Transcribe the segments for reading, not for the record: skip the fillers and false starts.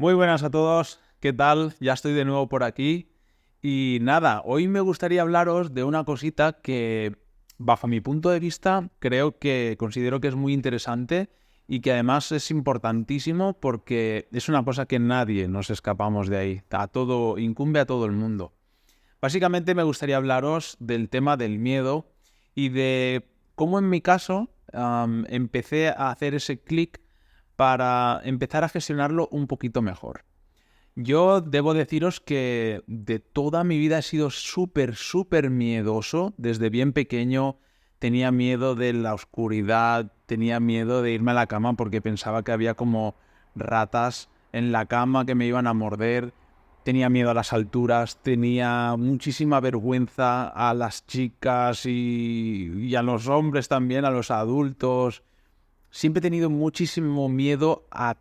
Muy buenas a todos, ¿qué tal? Ya estoy de nuevo por aquí y nada, hoy me gustaría hablaros de una cosita que, bajo mi punto de vista, considero que es muy interesante y que además es importantísimo porque es una cosa que nadie nos escapamos de ahí, incumbe a todo el mundo. Básicamente me gustaría hablaros del tema del miedo y de cómo en mi caso empecé a hacer ese clic para empezar a gestionarlo un poquito mejor. Yo debo deciros que de toda mi vida he sido súper miedoso. Desde bien pequeño tenía miedo de la oscuridad, tenía miedo de irme a la cama porque pensaba que había como ratas en la cama que me iban a morder. Tenía miedo a las alturas, tenía muchísima vergüenza a las chicas y a los hombres también, a los adultos. Siempre he tenido muchísimo miedo a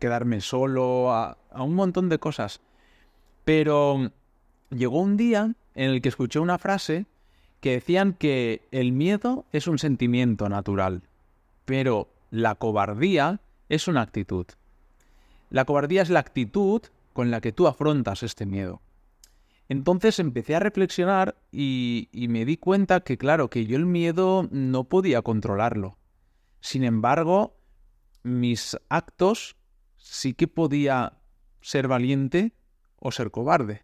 quedarme solo, a un montón de cosas. Pero llegó un día en el que escuché una frase que decían que el miedo es un sentimiento natural, pero la cobardía es una actitud. La cobardía es la actitud con la que tú afrontas este miedo. Entonces empecé a reflexionar y me di cuenta que, claro, que yo el miedo no podía controlarlo. Sin embargo, mis actos sí que podía ser valiente o ser cobarde.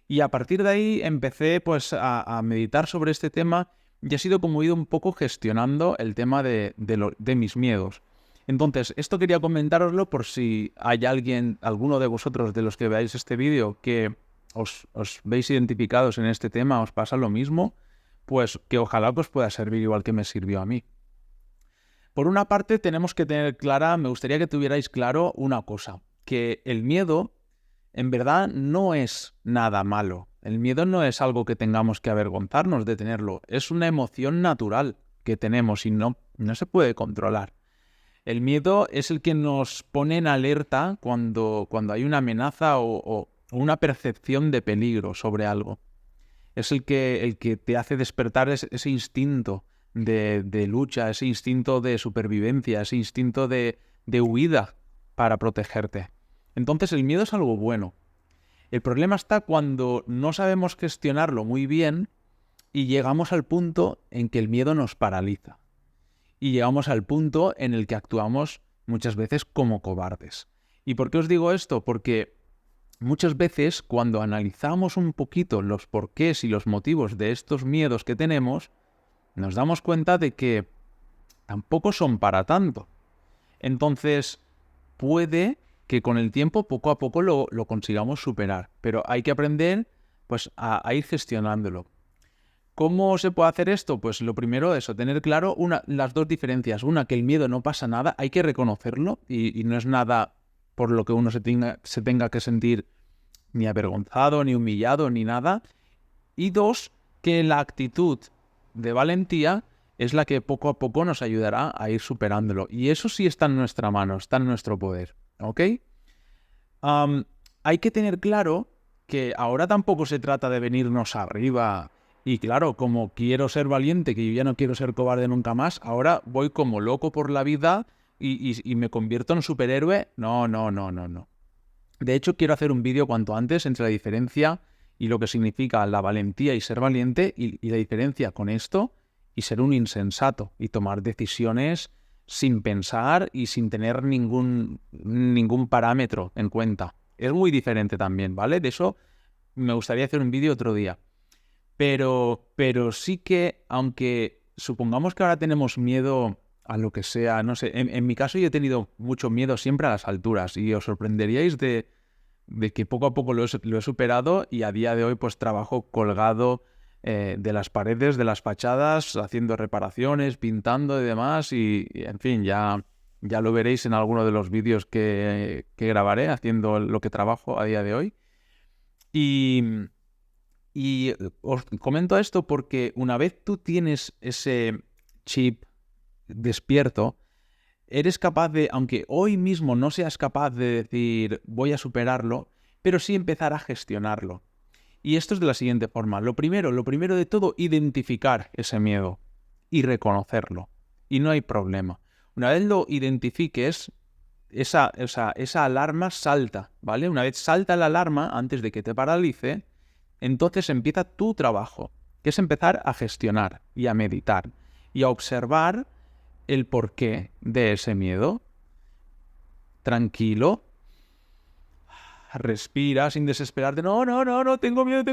Y a partir de ahí empecé pues a meditar sobre este tema y ha sido como he ido un poco gestionando el tema de mis miedos. Entonces, esto quería comentároslo por si hay alguno de vosotros de los que veáis este vídeo que os veis identificados en este tema, os pasa lo mismo, pues que ojalá os pueda servir igual que me sirvió a mí. Por una parte, tenemos que tener me gustaría que tuvierais claro una cosa, que el miedo en verdad no es nada malo. El miedo no es algo que tengamos que avergonzarnos de tenerlo, es una emoción natural que tenemos y no se puede controlar. El miedo es el que nos pone en alerta cuando hay una amenaza o una percepción de peligro sobre algo. Es el que te hace despertar ese instinto de lucha, ese instinto de supervivencia, ese instinto de huida para protegerte. Entonces el miedo es algo bueno. El problema está cuando no sabemos gestionarlo muy bien y llegamos al punto en que el miedo nos paraliza. Y llegamos al punto en el que actuamos muchas veces como cobardes. ¿Y por qué os digo esto? Porque muchas veces, cuando analizamos un poquito los porqués y los motivos de estos miedos que tenemos, nos damos cuenta de que tampoco son para tanto. Entonces, puede que con el tiempo, poco a poco, lo consigamos superar. Pero hay que aprender pues, a ir gestionándolo. ¿Cómo se puede hacer esto? Pues lo primero es tener claro las dos diferencias. Una, que el miedo no pasa nada, hay que reconocerlo y no es nada por lo que uno se tenga que sentir ni avergonzado, ni humillado, ni nada. Y dos, que la actitud de valentía es la que poco a poco nos ayudará a ir superándolo. Y eso sí está en nuestra mano, está en nuestro poder. ¿Ok? Hay que tener claro que ahora tampoco se trata de venirnos arriba. Y claro, como quiero ser valiente, que yo ya no quiero ser cobarde nunca más, ahora voy como loco por la vida y me convierto en superhéroe. No. De hecho, quiero hacer un vídeo cuanto antes entre la diferencia y lo que significa la valentía y ser valiente y la diferencia con esto y ser un insensato y tomar decisiones sin pensar y sin tener ningún parámetro en cuenta. Es muy diferente también, ¿vale? De eso me gustaría hacer un vídeo otro día. Pero sí que, aunque supongamos que ahora tenemos miedo a lo que sea, no sé, en mi caso yo he tenido mucho miedo siempre a las alturas y os sorprenderíais de que poco a poco lo he superado y a día de hoy pues trabajo colgado de las paredes, de las fachadas, haciendo reparaciones, pintando y demás y en fin, ya lo veréis en alguno de los vídeos que grabaré haciendo lo que trabajo a día de hoy. Y os comento esto porque una vez tú tienes ese chip despierto, eres capaz de, aunque hoy mismo no seas capaz de decir voy a superarlo, pero sí empezar a gestionarlo. Y esto es de la siguiente forma. Lo primero de todo, identificar ese miedo y reconocerlo. Y no hay problema. Una vez lo identifiques, esa alarma salta, ¿vale? Una vez salta la alarma, antes de que te paralice, entonces empieza tu trabajo, que es empezar a gestionar y a meditar y a observar el porqué de ese miedo. Tranquilo, respira sin desesperarte. No, tengo miedo,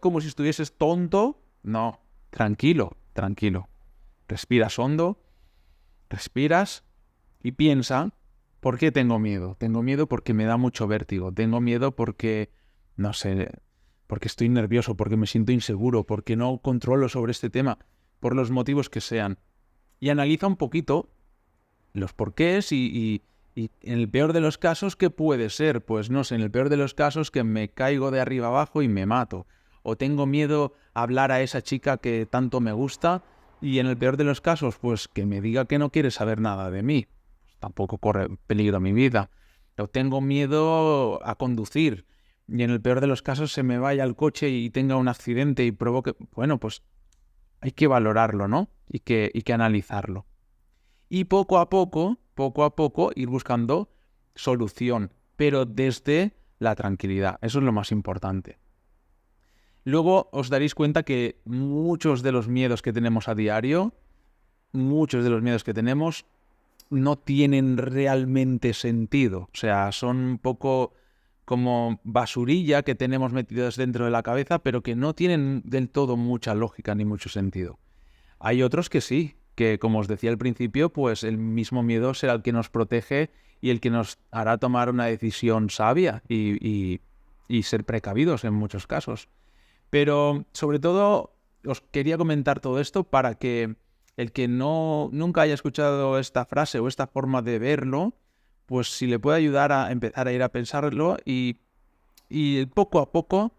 como si estuvieses tonto. No, tranquilo. Respiras hondo, respiras y piensa, ¿por qué tengo miedo? Tengo miedo porque me da mucho vértigo. Tengo miedo porque, no sé, porque estoy nervioso, porque me siento inseguro, porque no controlo sobre este tema, por los motivos que sean. Y analiza un poquito los porqués y en el peor de los casos, ¿qué puede ser? Pues no sé, en el peor de los casos que me caigo de arriba abajo y me mato. O tengo miedo a hablar a esa chica que tanto me gusta y en el peor de los casos, pues que me diga que no quiere saber nada de mí. Pues tampoco corre peligro mi vida. O tengo miedo a conducir y en el peor de los casos se me vaya el coche y tenga un accidente y provoque... Bueno, pues hay que valorarlo, ¿no? Y que analizarlo. Y poco a poco, ir buscando solución, pero desde la tranquilidad. Eso es lo más importante. Luego os daréis cuenta que muchos de los miedos que tenemos a diario, no tienen realmente sentido. O sea, son un poco como basurilla que tenemos metidos dentro de la cabeza, pero que no tienen del todo mucha lógica ni mucho sentido. Hay otros que sí, que como os decía al principio, pues el mismo miedo será el que nos protege y el que nos hará tomar una decisión sabia y ser precavidos en muchos casos. Pero sobre todo os quería comentar todo esto para que el que nunca haya escuchado esta frase o esta forma de verlo, pues si le puede ayudar a empezar a ir a pensarlo y poco a poco,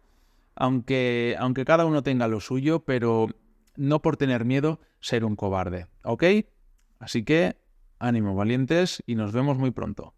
aunque cada uno tenga lo suyo, pero no por tener miedo ser un cobarde, ¿ok? Así que ánimo, valientes, y nos vemos muy pronto.